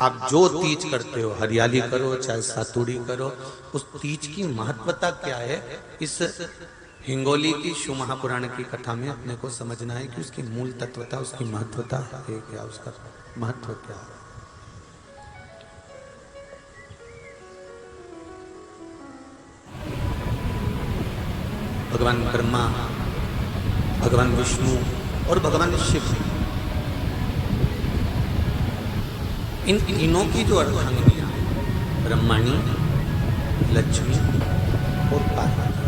आप जो तीज करते हो, हरियाली करो चाहे सातुड़ी करो, उस तीज की महत्वता क्या है, इस हिंगोली की शिव महापुराण की कथा में अपने को समझना है कि उसकी मूल तत्वता, उसकी महत्वता है क्या, उसका महत्व क्या है। भगवान ब्रह्मा, भगवान विष्णु और भगवान शिव, इन तीनों की जो अर्धांगिनियां हैं, ब्रह्मणी, लक्ष्मी और पार्वती,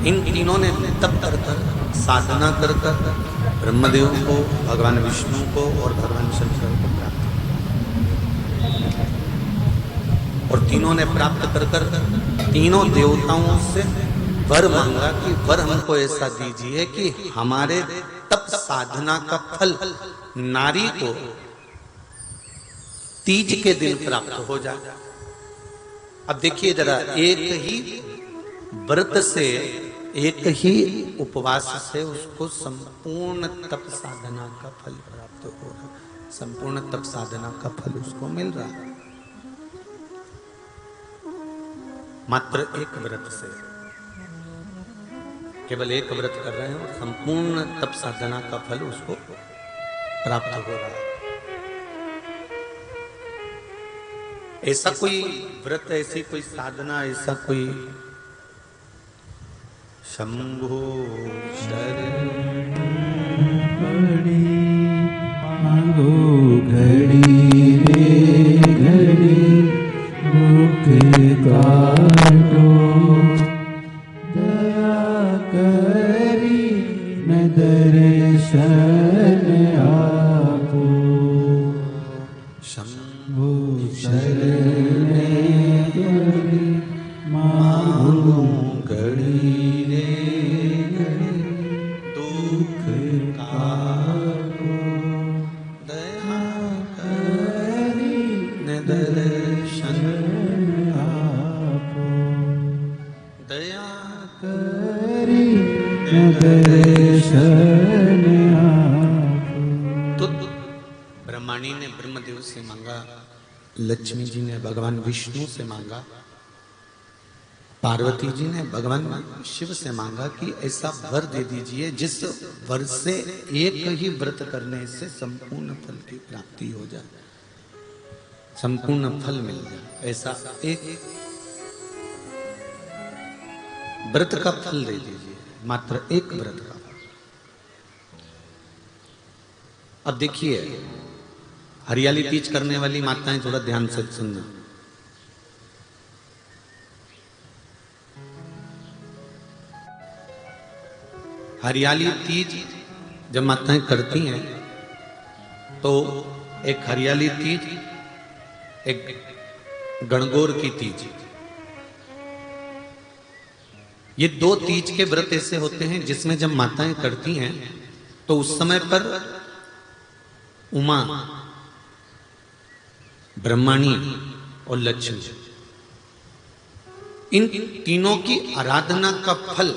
इन तीनों ने तप कर कर, साधना कर कर ब्रह्मदेव को, भगवान विष्णु को और भगवान शंकर को प्राप्त किया। और तीनों ने प्राप्त कर कर तीनों देवताओं से वर मांगा कि वर हमको ऐसा दीजिए कि हमारे तप साधना का फल नारी को तीज के दिन प्राप्त हो जाए। अब देखिए जरा, एक ही व्रत से, एक ही उपवास से उसको संपूर्ण तप साधना का फल प्राप्त हो रहा, संपूर्ण तप साधना का फल उसको मिल रहा है मात्र एक व्रत से। केवल एक व्रत कर रहे हैं और संपूर्ण तप साधना का फल उसको प्राप्त हो रहा है। ऐसा कोई व्रत, ऐसी कोई साधना, ऐसा कोई शंभो शरण मांगो घड़ी रे घड़ी मुख काटो, दया करी न दर्शन आपो, शंभो शरण घड़ी मांगो घड़ी रे घड़ी दुख काटो, दया करी न दर्शन आपो, दया करी न दर्शन आपो। तो ब्रह्माणी ने ब्रह्मदेव से मांगा, लक्ष्मी जी ने भगवान विष्णु से मांगा, पार्वती जी ने भगवान शिव से मांगा कि ऐसा वर दे दीजिए जिस वर से एक ही व्रत करने से संपूर्ण फल की प्राप्ति हो जाए, संपूर्ण फल मिल जाए। ऐसा एक व्रत का फल दे दीजिए, मात्र एक व्रत का। अब देखिए, हरियाली तीज करने वाली माताएं थोड़ा ध्यान से सुनना। हरियाली तीज जब माताएं करती हैं तो एक हरियाली तीज, एक गणगौर की तीज, ये दो तीज के व्रत ऐसे होते हैं जिसमें जब माताएं करती हैं तो उस समय पर उमा, ब्रह्मणी और लक्ष्मी, इन तीनों की आराधना का फल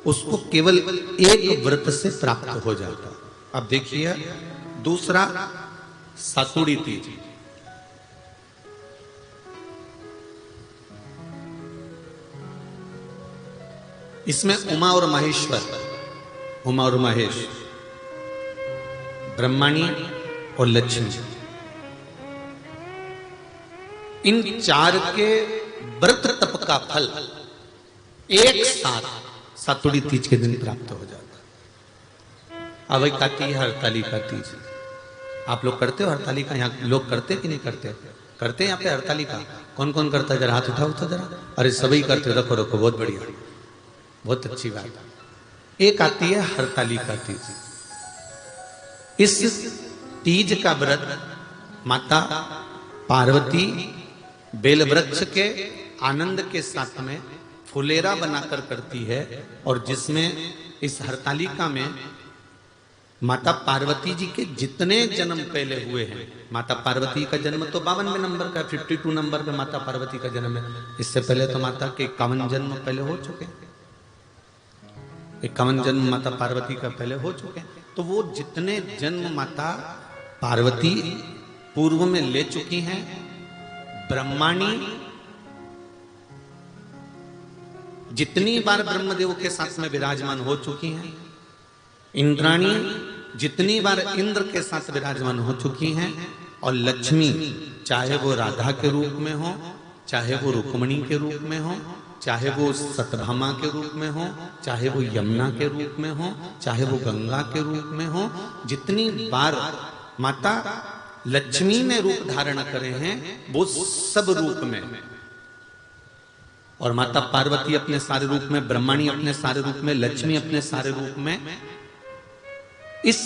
उसको केवल एक व्रत से प्राप्त हो जाता। अब देखिए दूसरा सातुड़ी तीज, इसमें उमा और महेश्वर, उमा और महेश, ब्रह्मणी और लक्ष्मी, इन चार के व्रत तप का फल एक साथ सातुड़ी तीज के दिन प्राप्त हो जाता। अब एक आती है हरतालिका तीज। आप लोग करते हो हरतालिका? यहाँ लोग करते कि नहीं करते? करते हैं यहाँ पे हरतालिका? कौन कौन करता है? जरा हाथ उठाओ तो जरा। अरे सभी करते हो, रखो रखो, बहुत बढ़िया, बहुत अच्छी बात। एक आती है हरतालिका तीज। इस तीज का व्रत माता पार्वती बेलवृक्ष के आनंद के साथ में फुलेरा बनाकर करती है, और जिसमें इस हरतालिका में माता पार्वती जी के जितने जन्म पहले हुए हैं, माता पार्वती का जन्म तो 52वें नंबर का, 52 नंबर पे माता पार्वती का जन्म है। इससे पहले तो माता के 51 जन्म पहले हो चुके हैं, 51 जन्म माता पार्वती का पहले हो चुके हैं। तो वो जितने जन्म माता पार्वती पूर्व में ले चुकी हैं, ब्रह्माणी जितनी बार ब्रह्मदेव के साथ में विराजमान हो चुकी हैं, इंद्राणी जितनी बार इंद्र के साथ विराजमान हो चुकी हैं, और लक्ष्मी चाहे वो राधा के रूप में हो, चाहे वो रुक्मणी के रूप में हो, चाहे वो सतभामा के रूप में हो, चाहे वो यमुना के रूप में हो, चाहे वो गंगा के रूप में हो, जितनी बार माता लक्ष्मी ने रूप धारण करे हैं वो सब रूप में, और माता पार्वती अपने सारे रूप में, ब्रह्माणी अपने सारे रूप में, लक्ष्मी अपने सारे रूप में इस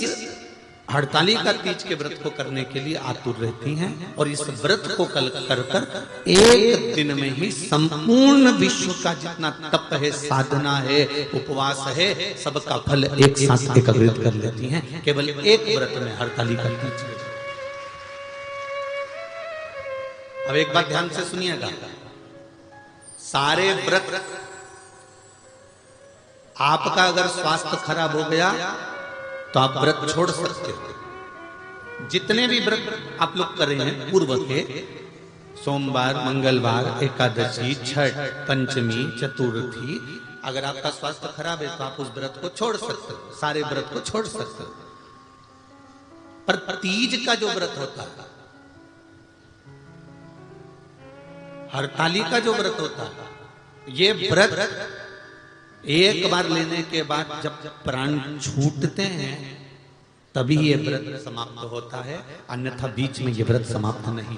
हड़तालिका तीज के व्रत को करने के लिए आतुर रहती हैं। और इस व्रत को कर कर एक दिन में ही संपूर्ण विश्व का जितना तप है, साधना है, उपवास है, सबका फल एक साथ एकत्रित कर लेती हैं केवल एक व्रत में, हड़तालिका तीज। अब एक बात ध्यान से सुनिएगा, सारे व्रत आपका अगर स्वास्थ्य खराब हो गया तो आप व्रत छोड़ सकते हो। जितने भी व्रत आप लोग कर रहे हैं पूर्व के, सोमवार, मंगलवार, एकादशी, छठ, पंचमी, चतुर्थी, अगर आपका स्वास्थ्य खराब है तो आप उस व्रत को छोड़ सकते हो, सारे व्रत को छोड़ सकते हो। पर तीज का जो व्रत होता है, हड़तालिका जो व्रत होता है, ये व्रत एक बार लेने के बाद जब प्राण छूटते हैं तभी ये व्रत समाप्त होता है, अन्यथा बीच में ये व्रत समाप्त नहीं।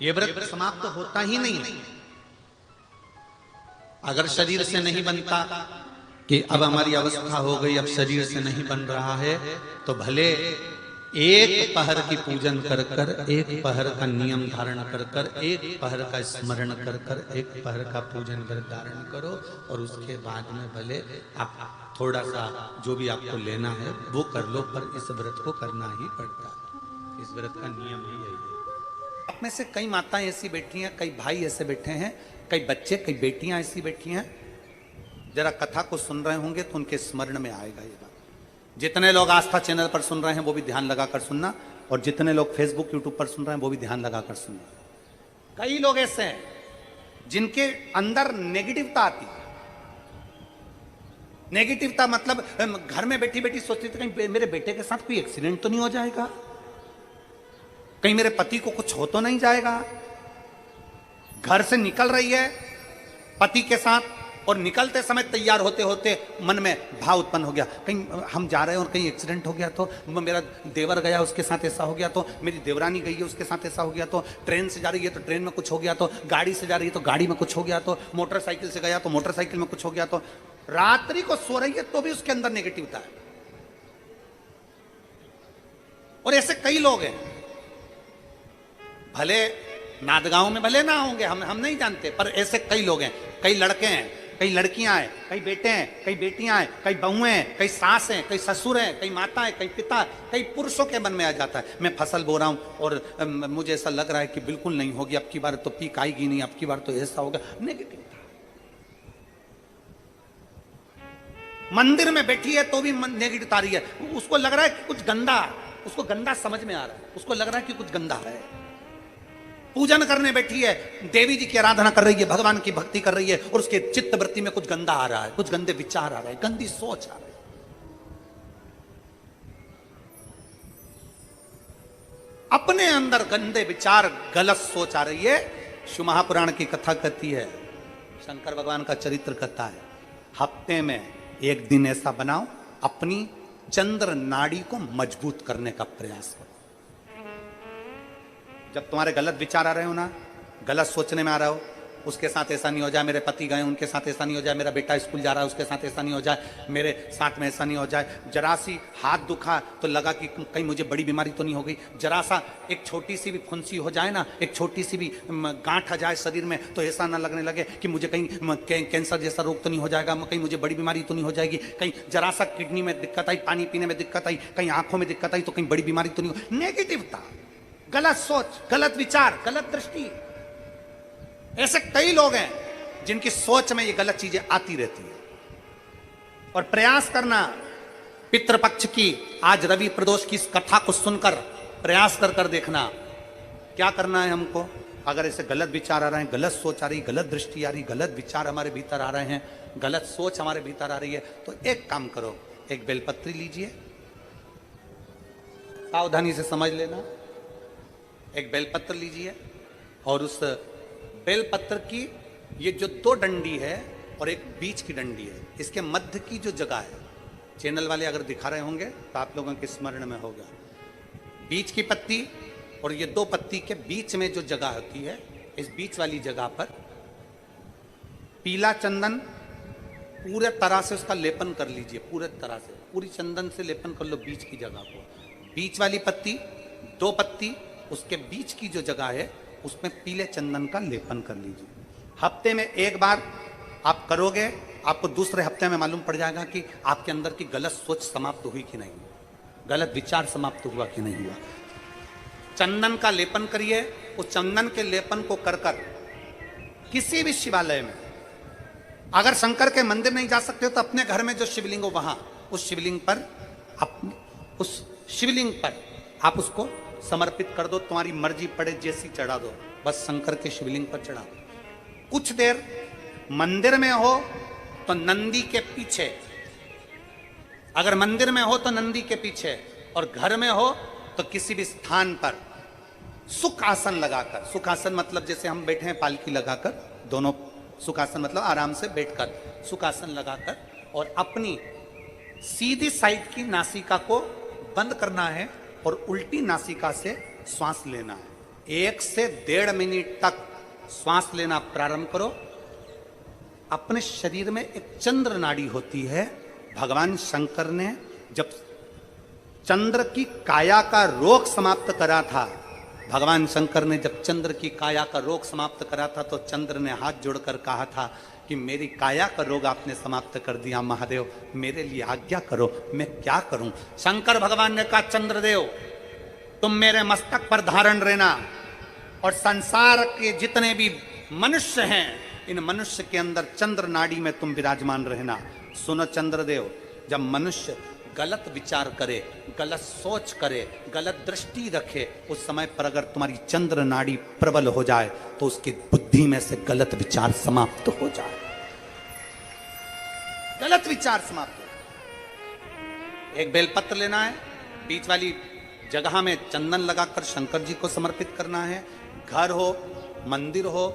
ये व्रत समाप्त होता ही नहीं। अगर शरीर से नहीं बनता कि अब हमारी अवस्था हो गई, अब शरीर से नहीं बन रहा है, तो भले एक पहर की पूजन कर कर, एक पहर का नियम धारण कर कर, एक पहर का स्मरण कर कर, एक पहर का पूजन कर धारण करो, और उसके बाद में भले आप थोड़ा सा जो भी आपको लेना है वो कर लो, पर इस व्रत को करना ही पड़ता है। इस व्रत का नियम ही यही है। आप में से कई माताएं ऐसी बैठी हैं, कई भाई ऐसे बैठे हैं, कई बच्चे, कई बेटियां ऐसी बैठी हैं, जरा कथा को सुन रहे होंगे तो उनके स्मरण में आएगा ये बात। जितने लोग आस्था चैनल पर सुन रहे हैं वो भी ध्यान लगाकर सुनना, और जितने लोग फेसबुक यूट्यूब पर सुन रहे हैं वो भी ध्यान लगाकर सुनना। कई लोग ऐसे हैं जिनके अंदर नेगेटिवता आती है। नेगेटिवता मतलब घर में बैठी बैठी सोचती थी कहीं मेरे बेटे के साथ कोई एक्सीडेंट तो नहीं हो जाएगा, कहीं मेरे पति को कुछ हो तो नहीं जाएगा। घर से निकल रही है पति के साथ, और निकलते समय तैयार होते होते मन में भाव उत्पन्न हो गया, कहीं हम जा रहे हैं और कहीं एक्सीडेंट हो गया तो, मेरा देवर गया उसके साथ ऐसा हो गया तो, मेरी देवरानी गई है उसके साथ ऐसा हो गया तो, ट्रेन से जा रही है तो ट्रेन में कुछ हो गया तो, गाड़ी से जा रही है तो गाड़ी में कुछ हो गया तो, मोटरसाइकिल से गया तो मोटरसाइकिल में कुछ हो गया तो, रात्रि को सो रही है तो भी उसके अंदर नेगेटिविटी है। और ऐसे कई लोग हैं, भले नादगांव में भले ना होंगे, हम नहीं जानते, पर ऐसे कई लोग हैं, कई लड़के हैं, कई लड़कियां हैं, कई बेटे हैं, कई बेटियां हैं, कई बहुएं हैं, कई सास हैं, कई ससुर हैं, कई माता हैं, कई पिता, कई पुरुषों के मन में आ जाता है मैं फसल बो रहा हूं और मुझे ऐसा लग रहा है कि बिल्कुल नहीं होगी, अब की बार तो पीक आएगी नहीं, अब की बार तो ऐसा होगा। नेगेटिव मंदिर में बैठी है तो भी नेगेटिव आ रही है, उसको लग रहा है कि कुछ गंदा, उसको गंदा समझ में आ रहा है, उसको लग रहा है कि कुछ गंदा है। पूजन करने बैठी है, देवी जी की आराधना कर रही है, भगवान की भक्ति कर रही है, और उसके चित्त वृत्ति में कुछ गंदा आ रहा है, कुछ गंदे विचार आ रहे हैं, गंदी सोच आ रही है। अपने अंदर गंदे विचार, गलत सोच आ रही है। शिव महापुराण की कथा कहती है, शंकर भगवान का चरित्र कहता है, हफ्ते में एक दिन ऐसा बनाओ अपनी चंद्र नाड़ी को मजबूत करने का प्रयास करो। जब तुम्हारे गलत विचार आ रहे हो ना, गलत सोचने में आ रहा हो, उसके साथ ऐसा नहीं हो जाए, मेरे पति गए उनके साथ ऐसा नहीं हो जाए, मेरा बेटा स्कूल जा रहा है उसके साथ ऐसा नहीं हो जाए, मेरे साथ में ऐसा नहीं हो जाए, जरा सी हाथ दुखा तो लगा कि कहीं मुझे बड़ी बीमारी तो नहीं हो गई, जरा सा एक छोटी सी भी फुंसी हो जाए ना, एक छोटी सी भी गांठ आ जाए शरीर में तो ऐसा ना लगने लगे कि मुझे कहीं कैंसर जैसा रोग तो नहीं हो जाएगा, कहीं मुझे बड़ी बीमारी तो नहीं हो जाएगी, कहीं जरा सा किडनी में दिक्कत आई, पानी पीने में दिक्कत आई, कहीं आंखों में दिक्कत आई तो कहीं बड़ी बीमारी तो नहीं हो। नेगेटिवता, गलत सोच, गलत विचार, गलत दृष्टि। ऐसे कई लोग हैं जिनकी सोच में ये गलत चीजें आती रहती है। और प्रयास करना पितृपक्ष की आज रवि प्रदोष की इस कथा को सुनकर प्रयास कर देखना क्या करना है हमको। अगर ऐसे गलत विचार आ रहे हैं, गलत सोच आ रही, गलत दृष्टि आ रही, गलत विचार हमारे भीतर आ रहे हैं, गलत सोच हमारे भीतर आ रही है, तो एक काम करो, एक बेलपत्री लीजिए, सावधानी से समझ लेना। एक बेलपत्र लीजिए और उस बेलपत्र की ये जो दो डंडी है और एक बीच की डंडी है, इसके मध्य की जो जगह है, चैनल वाले अगर दिखा रहे होंगे तो आप लोगों के स्मरण में होगा, बीच की पत्ती और ये दो पत्ती के बीच में जो जगह होती है, इस बीच वाली जगह पर पीला चंदन पूरे तरह से उसका लेपन कर लीजिए। पूरे तरह से पूरी चंदन से लेपन कर लो बीच की जगह को। बीच वाली पत्ती, दो पत्ती, उसके बीच की जो जगह है उसमें पीले चंदन का लेपन कर लीजिए। हफ्ते में एक बार आप करोगे, आपको दूसरे हफ्ते में मालूम पड़ जाएगा कि आपके अंदर की गलत सोच समाप्त हुई कि नहीं, गलत विचार समाप्त हुआ कि नहीं हुआ। चंदन का लेपन करिए। उस चंदन के लेपन को कर किसी भी शिवालय में, अगर शंकर के मंदिर नहीं जा सकते हो तो अपने घर में जो शिवलिंग हो वहां उस शिवलिंग पर आप उसको समर्पित कर दो। तुम्हारी मर्जी पड़े जैसी चढ़ा दो, बस शंकर के शिवलिंग पर चढ़ा दो। कुछ देर मंदिर में हो तो नंदी के पीछे, अगर मंदिर में हो तो नंदी के पीछे, और घर में हो तो किसी भी स्थान पर सुख आसन लगाकर, सुख आसन मतलब जैसे हम बैठे हैं पालकी लगाकर, दोनों सुख आसन मतलब आराम से बैठकर सुख आसन लगाकर, और अपनी सीधी साइड की नासिका को बंद करना है और उल्टी नासिका से श्वास लेना है। 1 से 1.5 मिनट तक श्वास लेना प्रारंभ करो। अपने शरीर में एक चंद्र नाड़ी होती है। भगवान शंकर ने जब चंद्र की काया का रोग समाप्त करा था, भगवान शंकर ने जब चंद्र की काया का रोग समाप्त करा था तो चंद्र ने हाथ जोड़कर कहा था कि मेरी काया का रोग आपने समाप्त कर दिया महादेव, मेरे लिए आज्ञा करो, मैं क्या करूं। शंकर भगवान ने कहा चंद्रदेव तुम मेरे मस्तक पर धारण रहना, और संसार के जितने भी मनुष्य हैं इन मनुष्य के अंदर चंद्र नाड़ी में तुम विराजमान रहना। सुनो चंद्रदेव, जब मनुष्य गलत विचार करे, गलत सोच करे, गलत दृष्टि रखे, उस समय पर अगर तुम्हारी चंद्र नाड़ी प्रबल हो जाए तो उसकी बुद्धि में से गलत विचार समाप्त हो जाए, गलत विचार समाप्त हो। एक बेलपत्र लेना है, बीच वाली जगह में चंदन लगाकर शंकर जी को समर्पित करना है। घर हो, मंदिर हो,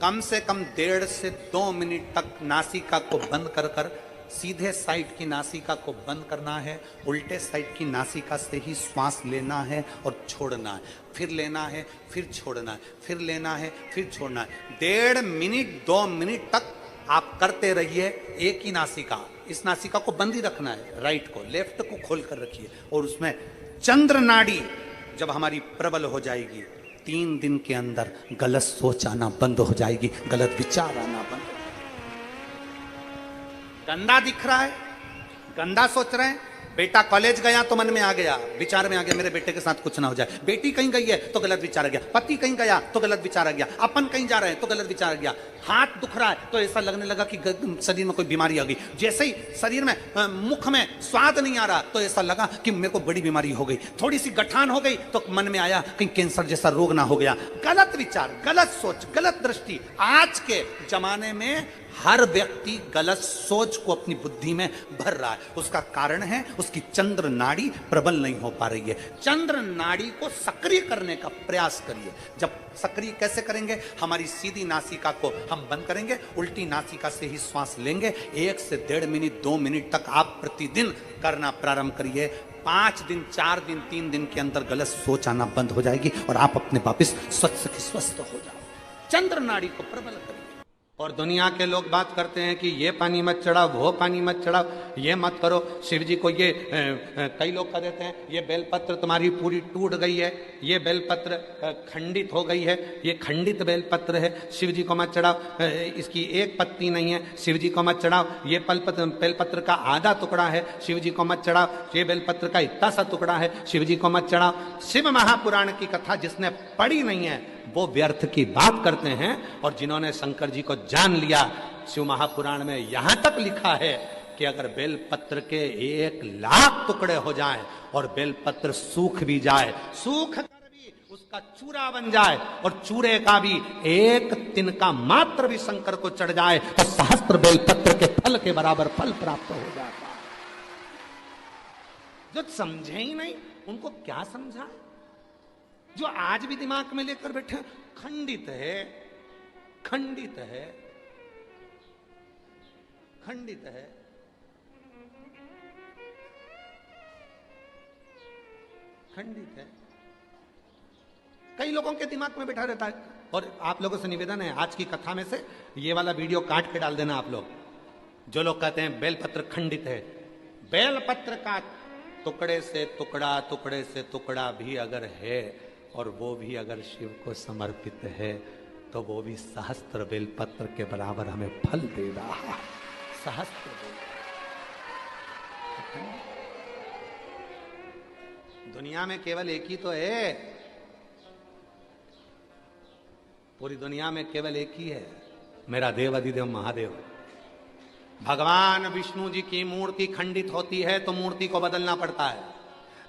कम से कम 1.5 से 2 मिनट तक नासिका को बंद कर सीधे साइड की नासिका को बंद करना है, उल्टे साइड की नासिका से ही श्वास लेना है और छोड़ना है, फिर लेना है, फिर छोड़ना है, फिर लेना है, फिर छोड़ना है। 1.5 मिनट 2 मिनट तक आप करते रहिए एक ही नासिका। इस नासिका को बंद ही रखना है, राइट को, लेफ्ट को खोल कर रखिए, और उसमें चंद्र नाड़ी जब हमारी प्रबल हो जाएगी 3 दिन के अंदर गलत सोच आना बंद हो जाएगी, गलत विचार आना बंद। गंदा दिख रहा है, गंदा सोच रहे हैं, बेटा कॉलेज गया तो मन में आ गया, विचार में आ गया मेरे बेटे के साथ कुछ ना हो जाए, बेटी कहीं गई है तो गलत विचार आ गया, पति कहीं गया तो गलत विचार आ गया, अपन कहीं जा रहे हैं तो गलत विचार आ गया, हाथ दुख रहा है तो ऐसा लगने लगा कि शरीर में कोई बीमारी आ गई, जैसे ही शरीर में मुख में स्वाद नहीं आ रहा तो ऐसा लगा कि मेरे को बड़ी बीमारी हो गई, थोड़ी सी गठान हो गई तो मन में आया कहीं कैंसर जैसा रोग ना हो गया। गलत विचार, गलत सोच, गलत दृष्टि। आज के जमाने में हर व्यक्ति गलत सोच को अपनी बुद्धि में भर रहा है। उसका कारण है उसकी चंद्र नाड़ी प्रबल नहीं हो पा रही है। चंद्र नाड़ी को सक्रिय करने का प्रयास करिए। जब सक्रिय कैसे करेंगे? हमारी सीधी नासिका को हम बंद करेंगे, उल्टी नासिका से ही श्वास लेंगे। 1 से 1.5 मिनट 2 मिनट तक आप प्रतिदिन करना प्रारंभ करिए। 5 दिन 4 दिन 3 दिन के अंदर गलत सोच आना बंद हो जाएगी और आप अपने वापिस स्वस्थ हो जाओ। चंद्र नाड़ी को प्रबल करिए। और दुनिया के लोग बात करते हैं कि ये पानी मत चढ़ाओ, वो पानी मत चढ़ाओ, ये मत करो। शिव जी को ये कई लोग कह देते हैं ये बेलपत्र तुम्हारी पूरी टूट गई है, ये बेलपत्र खंडित हो गई है, ये खंडित बेलपत्र है, शिव जी को मत चढ़ाओ, इसकी एक पत्ती नहीं है, शिव जी को मत चढ़ाओ, ये बेलपत्र का आधा टुकड़ा है, शिव जी को मत चढ़ाओ, ये बेलपत्र का इतना सा टुकड़ा है, शिव जी को मत चढ़ाओ। शिव महापुराण की कथा जिसने पढ़ी नहीं है वो व्यर्थ की बात करते हैं। और जिन्होंने शंकर जी को जान लिया, शिव महापुराण में यहां तक लिखा है कि अगर बेलपत्र के 1,00,000 टुकड़े हो जाएं और बेलपत्र सूख भी जाए, सूख कर भी उसका चूरा बन जाए और चूरे का भी एक तिनका मात्र भी शंकर को चढ़ जाए तो सहस्त्र बेलपत्र के फल के बराबर फल प्राप्त हो जाता। जो समझे ही नहीं उनको क्या समझा? जो आज भी दिमाग में लेकर बैठे, खंडित है, खंडित है, खंडित है। खंडित है, कई लोगों के दिमाग में बैठा रहता है। और आप लोगों से निवेदन है, आज की कथा में से ये वाला वीडियो काट के डाल देना आप लोग, जो लोग कहते हैं बेलपत्र खंडित है। बेलपत्र का टुकड़े से टुकड़ा, टुकड़े से टुकड़ा भी अगर है और वो भी अगर शिव को समर्पित है तो वो भी सहस्त्र बेलपत्र के बराबर हमें फल दे रहा है। सहस्त्र दुनिया में केवल एक ही तो है, पूरी दुनिया में केवल एक ही है, मेरा देव अधिदेव महादेव। भगवान विष्णु जी की मूर्ति खंडित होती है तो मूर्ति को बदलना पड़ता है।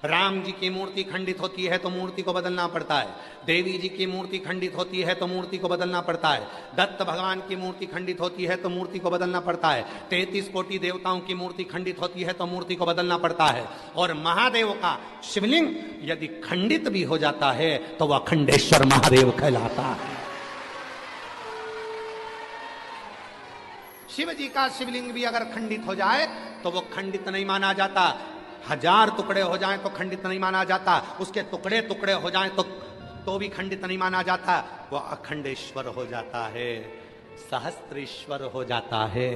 राम जी की मूर्ति खंडित होती है तो मूर्ति को बदलना पड़ता है। देवी जी की मूर्ति खंडित होती है तो मूर्ति को बदलना पड़ता है। दत्त भगवान की मूर्ति खंडित होती है तो मूर्ति को बदलना पड़ता है। 33 कोटि देवताओं की मूर्ति खंडित होती है तो मूर्ति को बदलना पड़ता है। और महादेव का शिवलिंग यदि खंडित भी हो जाता है तो वह अखंडेश्वर महादेव कहलाता है। शिव जी का शिवलिंग भी अगर खंडित हो जाए तो वो खंडित नहीं माना जाता। 1000 टुकड़े हो जाएं तो खंडित नहीं माना जाता। उसके टुकड़े टुकड़े हो जाएं तो भी खंडित नहीं माना जाता। वो अखंडेश्वर हो जाता है, सहस्त्रेश्वर हो जाता है,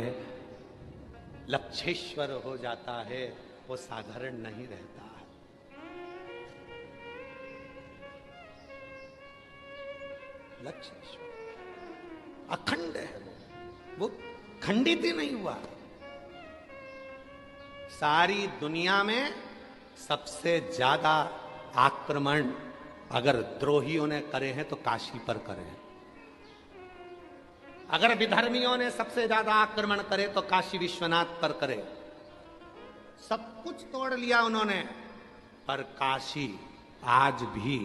लक्षेश्वर हो जाता है। वो साधारण नहीं रहता है। लक्षेश्वर अखंड है, वो खंडित ही नहीं हुआ। सारी दुनिया में सबसे ज्यादा आक्रमण अगर द्रोहियों ने करे हैं तो काशी पर करे हैं। अगर विधर्मियों ने सबसे ज्यादा आक्रमण करे तो काशी विश्वनाथ पर करे। सब कुछ तोड़ लिया उन्होंने, पर काशी आज भी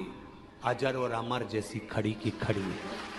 अजर और अमर जैसी खड़ी की खड़ी है।